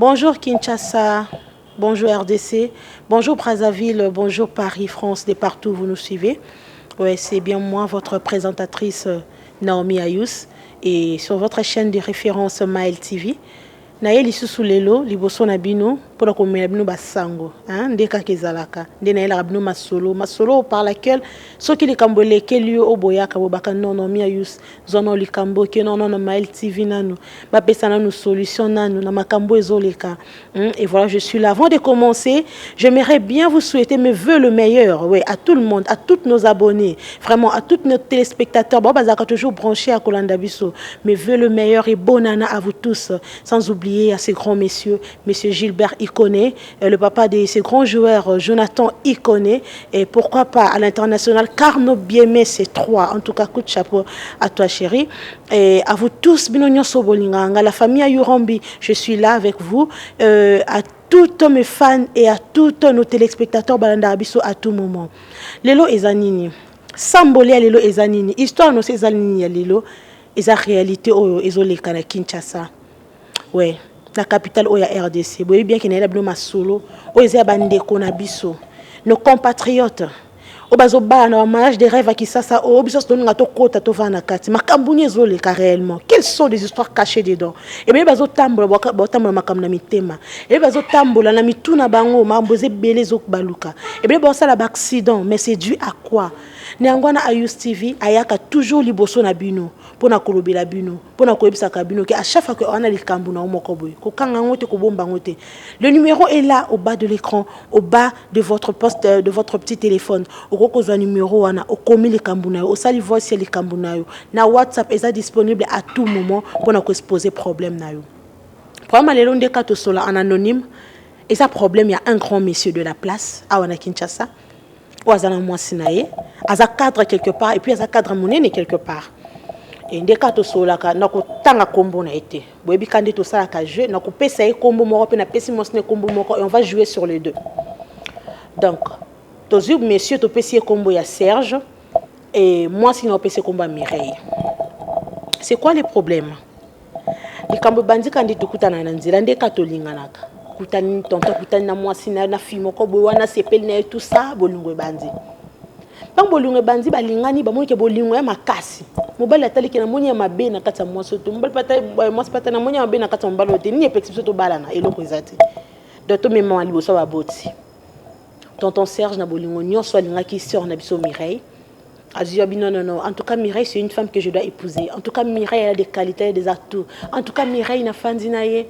Bonjour Kinshasa, bonjour RDC, bonjour Brazzaville, bonjour Paris, France, de partout où vous nous suivez. Ouais, c'est bien moi, votre présentatrice Naomi Ayous, et sur votre chaîne de référence Maël TV. Naye lisusu lelo liboso na bino pona komela bino basango ndeka kezalaka nde na yela bino masolo par laquelle soki likambo lekeli yo oboyaka bobaka non mia yus zono likambo ke non Maël TV nanu ba pesa nanu solution nanu na makambo ezoleka. Et voilà, je suis là. Avant de commencer, j'aimerais bien vous souhaiter mes vœux le meilleur, ouais, à tout le monde, à tous nos abonnés, vraiment à tous nos téléspectateurs. Bon, bazaka toujours branché à Kolanda Bisso. Mes vœux le meilleur et bonne année à vous tous, sans oublier à ces grands messieurs, monsieur Gilbert Ikoné, le papa de ces grands joueurs, Jonathan Ikoné, et pourquoi pas à l'international, Carnot Biemé, c'est trois. En tout cas, coup de chapeau à toi, chérie. Et à vous tous, Binonyo Sobolinganga, la famille Ayurambi, je suis là avec vous, à tous mes fans et à tous nos téléspectateurs Balanda Abisso à tout moment. Lelo Ezanini, Sambolé Lelo Ezanini, histoire no Ezanini Lelo, Eza réalité au Ezoleka na Kinshasa. Ouais, la capitale oya RDC. Vous voyez bien qu'il y a des masolo, oya bandeko na biso, nos compatriotes. Obazo ba na mariage de rêve qui ça obiso don ngato kota to vana kati makambunye zoleka réellement. Quelles sont des histoires cachées dedans? Et bien bazo tambola tambola makam na mitema. Et bazo tambola na mituna bango mamboze belé zo baluka. Et bien bon ça la accident, mais c'est dû à quoi? Neangwana Ayous TV ayaka toujours liboso na bino pona kolobela bino pona koyebisaka bino que à chaque fois que on a likambu na moko boy ko kanga ngote ko bomba ngote. Le numéro est là au bas de l'écran, au bas de votre poste de votre petit téléphone. Okokozwa numéro wana okomi likambu na yo, osali voice likambu na yo. Na WhatsApp est disponible à tout moment pona ko exposer problème na yo. Problème lelo ndeka to sola en anonyme. Et ça problème il y a un grand monsieur de la place à wana Kinshasa. Ou azana mwasinaye, aza cadre quelque part et puis aza cadre monene quelque part. Et ndeka to solaka nako tanga kombo na été. Boyebi kandi to sala ka jeu nako pesa e kombo moko pe na pesi mosne kombo moko et on va jouer sur les deux. Donc tozu monsieur to pesi kombo ya Serge et moi si no pesi kombo Mireille. C'est quoi les problèmes? Likambo bandi kandi to kutana na nzela ndeka to linganaka. Kutani tonto kutani na mwasi na fille moko boy wana sepel na tout ça bolungwe bandi. Bang bolungwe bandi balingani ba monike bolungwe ya makasi. Mobali atali kina monya mabe na kata mwaso to mobali pata mwasi pata na monya mabe na kata mbalo te ni exception to balana eloko ezati. Doto mema wa liboso ba boti. Tonton Serge na bolingo nyonso alinga ki sœur na biso Mireille. Azubi non. En tout cas Mireille c'est une femme que je dois épouser. En tout cas Mireille elle a des qualités, des atouts. En tout cas Mireille na fandinaye.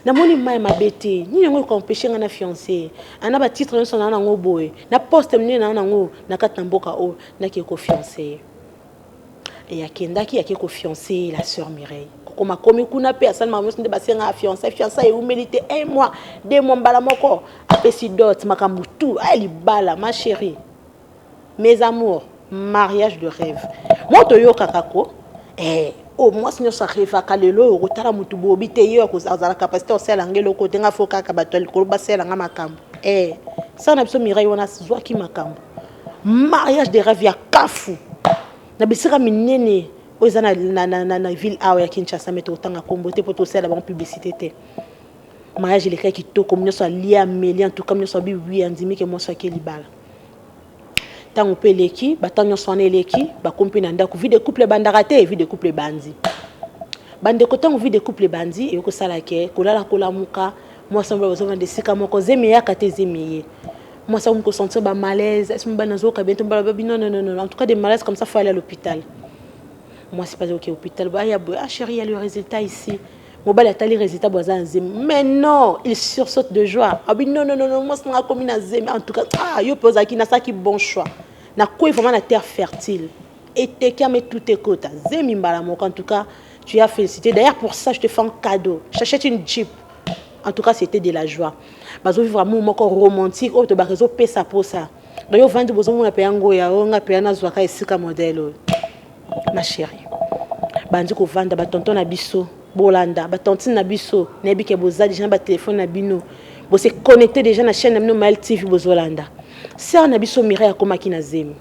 Na moni mai mabete ni yango ko empêcher ngana fiancé ana ba titre nso na ngo boy na poste mne na ngo na kata mboka o na ki ko fiancé et yakendaki yaki ko fiancé la sœur Mireille koma komi kuna pe asalma mo sinde basenga fiancé e ou mérité 1 mois 2 mois mbala moko apesi dot makambu tout ali bala ma chérie mes amours mariage de rêve moto yo kakako oh moi si nous arrivons à lelo rotala mutu bobi te yo ko azala capacité o sela ngelo ko tenga foka ka batoli ko basela nga makambo ça na biso Mireille wana zwa ki makambo mariage de rêve ya kafu na bisira minene oza na ville awa ya Kinshasa meto tanga kombo te poto sela bon publicité te mariage le kai kitoko mnyo so lia meli en tout cas mnyo so bi wi andimi ke mo so ke libala tango peleki batanyo sone eleki ba kompi na ndako vie de couple bandaraté vie de couple bandi bande ko tango vie de couple bandi e ko sala ke kolala kolamuka moi semble besoin de sika moko zemi ya kate zemi moi ça me ko sentir ba malaise est-ce mbana zo ka bientôt ba non en tout cas des malaises comme ça faut aller à l'hôpital. Moi c'est pas OK hôpital ba ya chérie il y a le résultat ici mobile atali résultat boza zemi mais non il sursaute de joie non moi ça comme na zemi en tout cas yo posa ki na ça qui bon choix na quoi vraiment la terre fertile et te kame tout tes côtes zemi mbala moko en tout cas tu as félicité d'ailleurs pour ça je te fais un cadeau j'achète une Jeep en tout cas c'était de la joie bazo vivre vraiment moko romantique o to ba réseau pesa pour ça d'ailleurs vendre bozo mona pe yango ya nga pe na zwaka esika modèle ma chérie bandi ko vanda ba tonton na biso bolanda ba tontine na biso na bike boza déjà ba téléphone na bino bo se connecter déjà na chaîne na Maël TV bozolanda sœur na biso Mireille akoma ki na zemi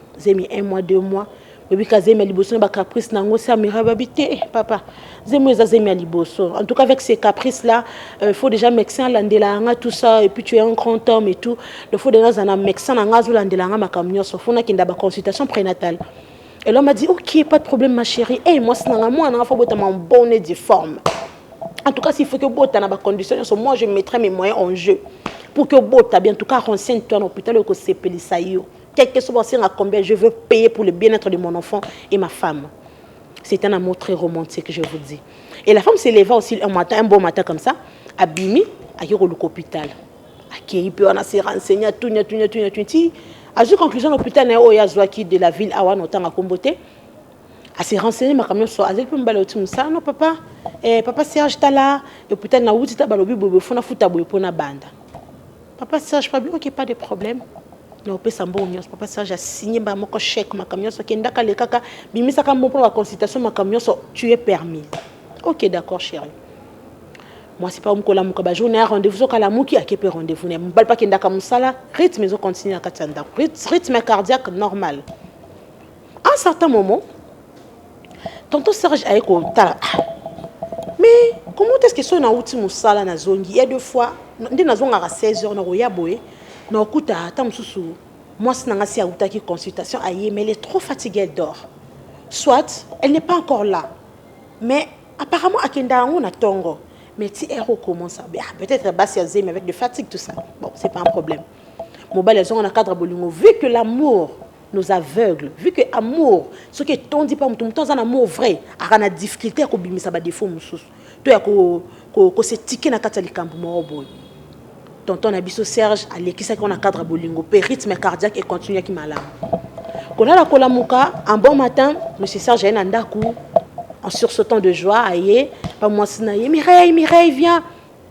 1 mois 2 mois Obi kazemi liboso ba caprice nango ça me rabité papa. Zemo ezazemi liboso. En tout cas avec ces caprices là, il faut déjà médecin landela nga tout ça et puis tu es un grand homme et tout. Il faut déjà un médecin nga zo landela nga makamnyo so fona kinda ba consultation prénatale. Et l'homme m'a dit OK, pas de problème ma chérie. Eh moi c'est moi na faut botter mon bonne et forme. En tout cas s'il faut que botter na ba condition moi je mettrai mes moyens en jeu pour que botter bien en tout cas renseigne-toi en hôpital que c'est pelisayo. Quel que soit à combien je veux payer pour le bien-être de mon enfant et ma femme. C'est un amour très romantique, je vous dis. Et la femme s'est levée aussi un bon matin comme ça, à Bimi, à l'hôpital. Il peut se renseigner, tout. À la conclusion, l'hôpital de la ville, à Komboté, à se renseigner, ma camion soit, elle peut me balayer ça, non, papa, papa Serge, t'as là, l'hôpital n'a pas de balobi, il faut pour la bande. Papa Serge, ok, pas de problème. Non, papa Serge a signé mon chèque, ma camion, so kenda ka le kaka, bimi saka mon pour la consultation, ma camion, so tu es permis. Ok, d'accord, chérie. Moi, c'est pas un cola mouka, journée à rendez-vous, so kala mouki, à qui peut rendez-vous, ne m'bal pas kenda ka moussala, rythme, ils ont continué à katanda, rythme cardiaque normal. À un certain moment, tonton Serge a écouté, mais comment est-ce que so na outi moussala na zongi, il y a 2 fois, ndé na zonga à 16h, na roya boé, na okuta ata mususu moi si nanga si auta ki consultation aye mais elle est trop fatiguée, elle dort, soit elle n'est pas encore là mais apparemment akenda ngo na tongo mais si elle recommence peut-être basse mais avec de fatigue tout ça bon c'est pas un problème mobile elles ont un cadre bolingo vu que l'amour nous aveugle vu que amour ce que ton dit pas mutu un amour vrai a difficulté ko bimisa ba défaut mususu to ya ko se ticket na kata likambu mo boy. Tonton Abisso Serge, à l'équipe qu'on a cadre bolingo, rythme cardiaque et continue qui malade. Quand on a la kolamuka, un bon matin, monsieur Serge est en en sursautant de joie, aïe, pas moi sinaïe, Mireille, viens.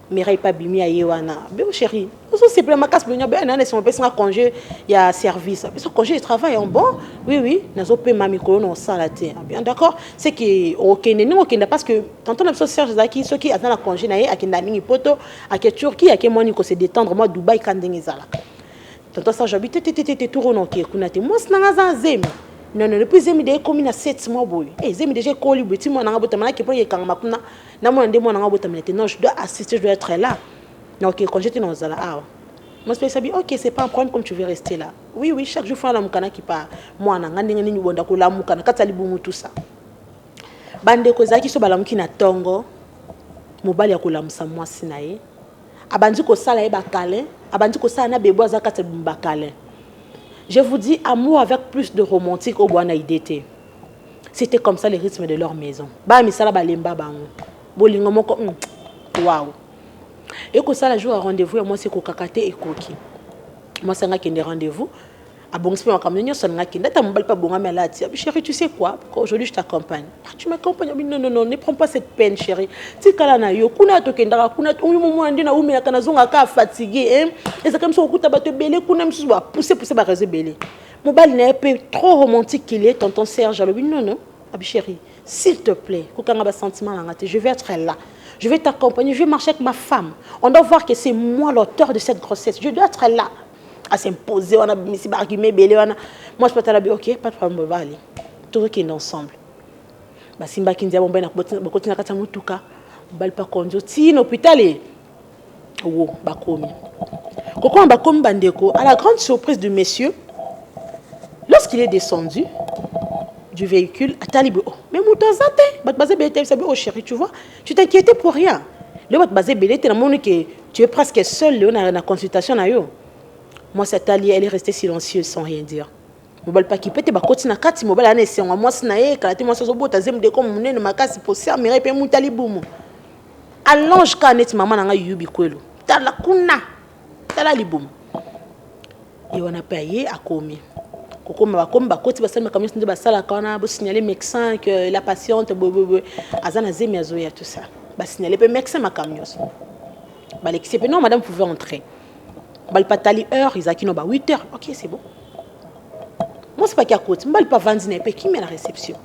Mireille pas bimi aïe wana. Ben chérie, c'est pour ma casse bolingo, ben on est sur un congé, il y a service. Ce congé de travail en bon, oui, nazo pe mami ko non ça la terre. Bien d'accord, c'est que OK nous OK parce que tonton Abisso Serge zaki ceux qui attendent la congé naïe à kinda mingi poto, à que Turquie, à que moi ni ko se détendre moi Dubaï kandingi zala. Tonton Serge habite tout rono ki kunate moi snanga za zemi. Non, depuis zemi de comme na 7 mois boy. Eh zemi déjà koli beti moi nanga botamana ki pour ye kanga makuna. Na moi ndé moi nanga botamana non je dois assister, je dois être là. Non OK quand j'étais dans zala moi je pense OK c'est pas un problème comme tu veux rester là. Oui chaque jour faut la mukana qui part moi nanga ndenge ni bonda ko la mukana katali bumu tout ça. Bande ko zaki so balamuki na tongo. Mobali ya ko lamusa moi sinaye. Abandi ko sala e bakale, abandi ko sala na bebo azaka bakale. Je vous dis, amour avec plus de romantique au Boana IDT. C'était comme ça le rythme de leur maison. Ba misala balemba bango. Bolingo moko waouh. Et que ça la jour à rendez-vous moi c'est kokakate et koki. Moi c'est nga kende rendez-vous. A bon c'est ma camion ça nga kende ta mbal pas bonga mais là chérie tu sais quoi aujourd'hui je t'accompagne. Tu m'accompagnes non ne prends pas cette peine chérie. Tu kala na yo kuna to kendaka kuna uyu moment ndina umi na kana zonga ka fatigué hein. Et c'est comme ça okuta ba te belé kuna msusu ba pousser ba réseau belé. Mon bal n'est pas trop romantique qu'il est tonton Serge alors non chérie s'il te plaît kokanga ba sentiment là je vais être là. Je vais t'accompagner, je vais marcher avec ma femme. On doit voir que c'est moi l'auteur de cette grossesse. Je dois être là. À s'imposer, on a mis si barguimé, belé, on a... Moi, je peux t'aller, ok, pas de problème, on va aller. Tout qui est ensemble. Bah, si mbaki ndia bomba na continuer à katamu tuka, bal pas konjo ti l'hôpital et oh, bakomi. Koko bakomi bandeko, à la grande surprise du monsieur, lorsqu'il est descendu du véhicule, Talibu, oh, mais moutazate, batbazé belé, oh chérie, tu vois, tu t'inquiétais pour rien. Le batbazé belé, tu n'as que tu es presque seul, là, dans la consultation, là, yo. Moi, cette alliée, elle est restée silencieuse sans rien dire. Mobile pas qui peut te bakoti na kati mobile ane c'est moi sinaye kalate moi sozo bota zem de comme munene makasi poser mais pe mutali bumu. Allonge kanet maman nga yubi kwelo. Tala kuna. Tala libumu. Et on a payé à combien? Comme bakoti basala camion de basala kana bo signaler médecin que la patiente azana zemi azoya tout ça. Ba signaler pe médecin ma camion. Ba l'excepté non madame pouvait entrer. Ba le patali heure ils a qui no ba 8h. OK, c'est bon. Moi c'est pas qu'à côté, moi pas vendre n'est pas qui met la réception.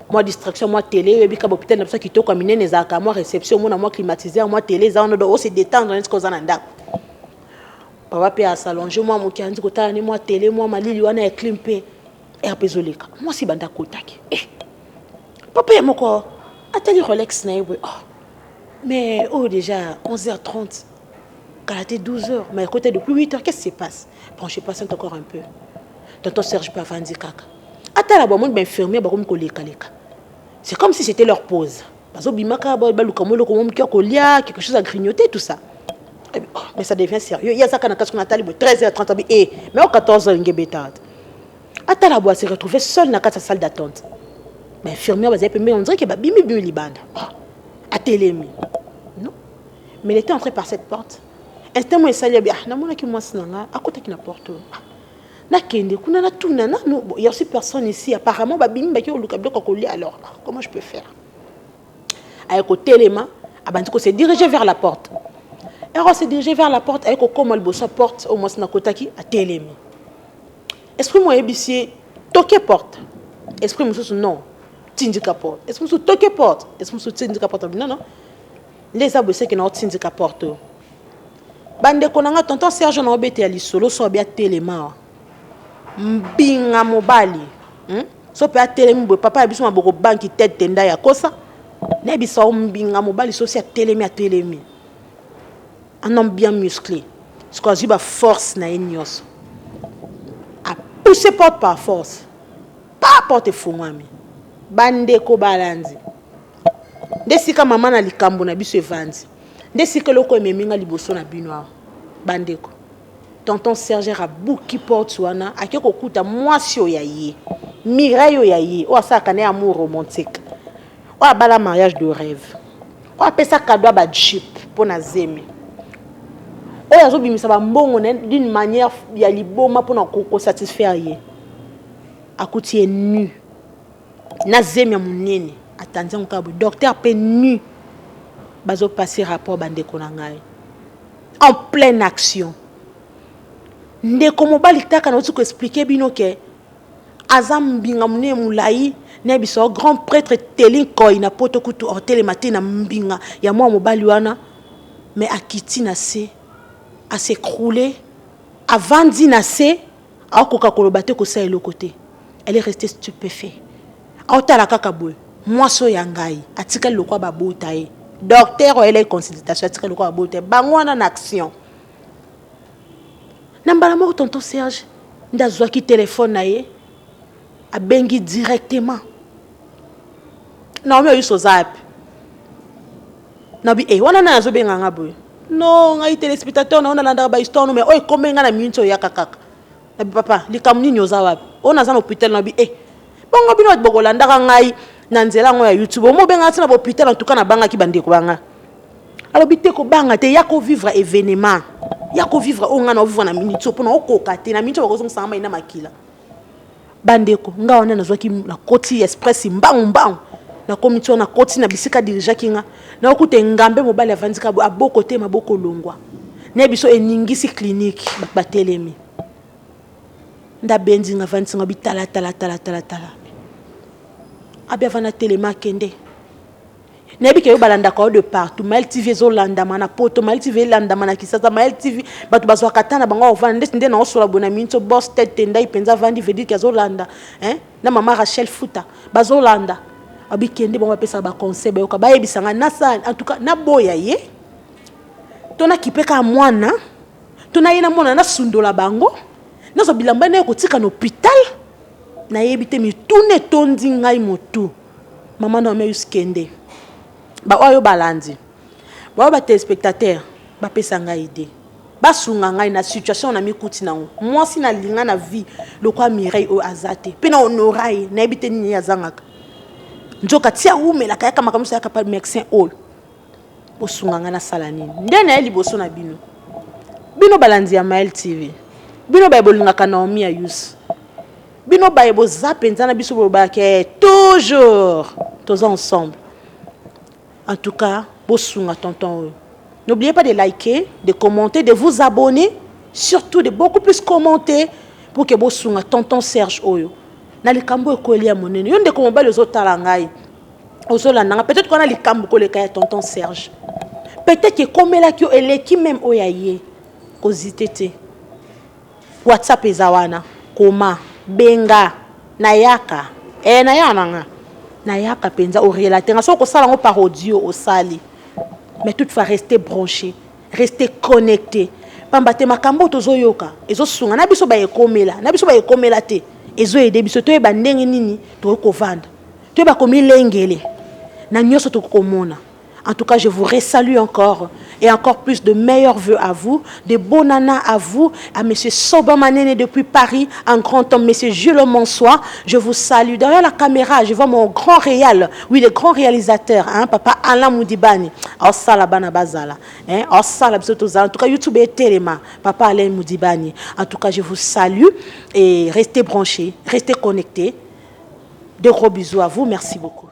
Moi distraction, moi télé, et puis quand peut-être comme ça qui to comme les aka moi réception, moi climatiseur, moi télé, ça on doit se détendre est-ce qu'on en a. Papa peut s'allonger moi mon qui dit que moi télé, moi ma lili on a climpé. Erbezoleka. Moi si banda kotaki. Papa moko atali Rolex na yebo. Mais déjà 11h30. Kalaté 12h, mais à côté depuis 8h, qu'est-ce qui se passe? Bon, je patiente encore un peu. Tonton Serge peut avoir dit caca. Attends là-bas, moi, infirmier, c'est comme si c'était leur pause. Quelque chose à grignoter, tout ça. Mais ça devient sérieux. Il y a ça quand on a 13h30, mais au 14h, il y a attends là-bas, s'est retrouvé seul dans la salle d'attente. Mais infirmier, on dirait qu'il y a bimi libanda. À télémi. Non. Mais il était entré par cette porte. Instant il s'allait bien. Na mona ki mwasi nanga à côté qui na porte. Na kende kuna na tuna na il y a aussi personne ici apparemment ba bimi ba ki oluka biloko kolia alors. Comment je peux faire? Avec au téléma, abandi ko se diriger vers la porte. Et on s'est dirigé vers la porte avec au comme le bossa porte au mwasi na kotaki à télémi. Esprit moi ébicier toquer porte. Esprit mususu non. Tindika porte. Esprit mususu toquer porte. Esprit mususu tindika porte. Non non. Les aboussés qui na tindika porte. Bande konanga tonton Serge na obete ya lisolo so bia telema mbinga mobali so pe atelemi bo papa biso maboko banki tête tenda ya kosa na biso mbinga mobali so si atelemi un homme bien musclé ce qu'on dit ba force na enyos a pousser porte par force pas porte fungwami bande ko balanzi desika mama na likambo na biso evandi. Dès que l'on minga liboso na binoir bandeko tonton Serge a bouki porte wana akeko kuta mwasi oyaye Mireille oyaye o sa kané amour romantique o bala mariage de rêve o apesa cadeau ba jeep pour na zemi o yazo bimisa ba mbongo d'une manière ya liboma pour na ko satisfaire ye akuti nu na zemi ya munene atandi nkabo docteur pe nu bazo passer rapport bandeko na ngai en pleine action ndeko mobali taka na uti ko expliquer bino ke azam binga mune mulai na biso grand prêtre telinko ina poto kutu hotel matin na mbinga ya mwa mobali wana mais akiti na se a s'écrouler avant dina se akoka kolobate ko sa côté elle est restée stupéfaite aotala kaka boy moi so ya ngai atika lokwa babota ye docteur elle est consultation atika lokwa babota bangwana na action nambala mo tonton Serge ndazwa ki téléphone na ye a bengi directement na omi yuso zap na bi wana na zo benga ngabo non ngai téléspectateur na ona landa ba histoire no mais oy komenga na minto ya kakaka na bi papa likamuni nyoza wapi ona za na hôpital na bi bongo bino bokolanda ngai na nzela ngo ya YouTube mo benga tina ba hôpital en tout cas na banga ki bandeko banga alors bité ko banga te ya ko vivre événement ya ko vivre onga na vivre na minute pour na okoka te na minute ba ko sanga ina makila bandeko nga ona na zwaki na koti express mbang na komito na koti na bisika dirija kinga na okute ngambe mobali avandika aboko te maboko longwa na biso eningisi clinique batelemi nda benzi nga vandinga bitala tala abia vana telema kende nebi ke yo balanda ko de partout Mael TV zo landa mana poto Mael TV landa mana kisasa Mael TV batu bazwa katana bango ovanda ndende na osola bona minto boss tête tenda ipenza vandi veut que zo landa na mama Rachel Futa bazo landa abi kende bon pesa ba conseil ba yoka ba yebisanga na sa en tout cas na boya ye tona kipeka mwana tona yena mwana na sundola bango nazo bilamba na ko tika na hôpital na yebite mi tourner tondi ngai motu mama na me yuskende ba oyo balandi ba ba téléspectateur ba pesa ngai idée ba sunga ngai na situation na mikuti nango moi si na linga na vie le quoi Mireille o azate pe na honorai na yebite ni yazangaka njoka tia umela kaya kama kamusa yakapa médecin all bo sunga ngai na sala nini ndene liboso na bino balandi ya Mael TV bino ba bolingaka na Naomi Ayus bino ba ebo zapenza na biso ba ke toujours tous ensemble. En tout cas, bosunga tonton. N'oubliez pas de liker, de commenter, de vous abonner, surtout de beaucoup plus commenter pour que bosunga tonton Serge Oyo. Na likambo ekoli ya monene. Yonde ko mobali ozotala ngai. Ozolanda peut-être qu'on a likambo ko lekaya tonton Serge. Peut-être que comme la ki eleki même oyaye. Kozitete. WhatsApp ezawana, koma, benga. nayaka nayana nayaka penza au relater so ko sala ngo par audio au sali mais toutefois rester branché rester connecté pamba te makambo tozoyoka ezosunga na biso ba ekomela te ezo aider biso to ba ndenge nini to ko vendre to ba komi lengele na nyoso to komona. En tout cas, je vous resalue encore et encore plus de meilleurs vœux à vous, de bonnes nanas à vous, à M. Sobamanene depuis Paris, un grand homme, M. Jules Monsoir. Je vous salue. Derrière la caméra, je vois mon grand réal, oui, le grand réalisateur, hein, Papa Alain Moudibani. En tout cas, YouTube est Téléma, Papa Alain Moudibani. En tout cas, je vous salue et restez branchés, restez connectés. De gros bisous à vous. Merci beaucoup.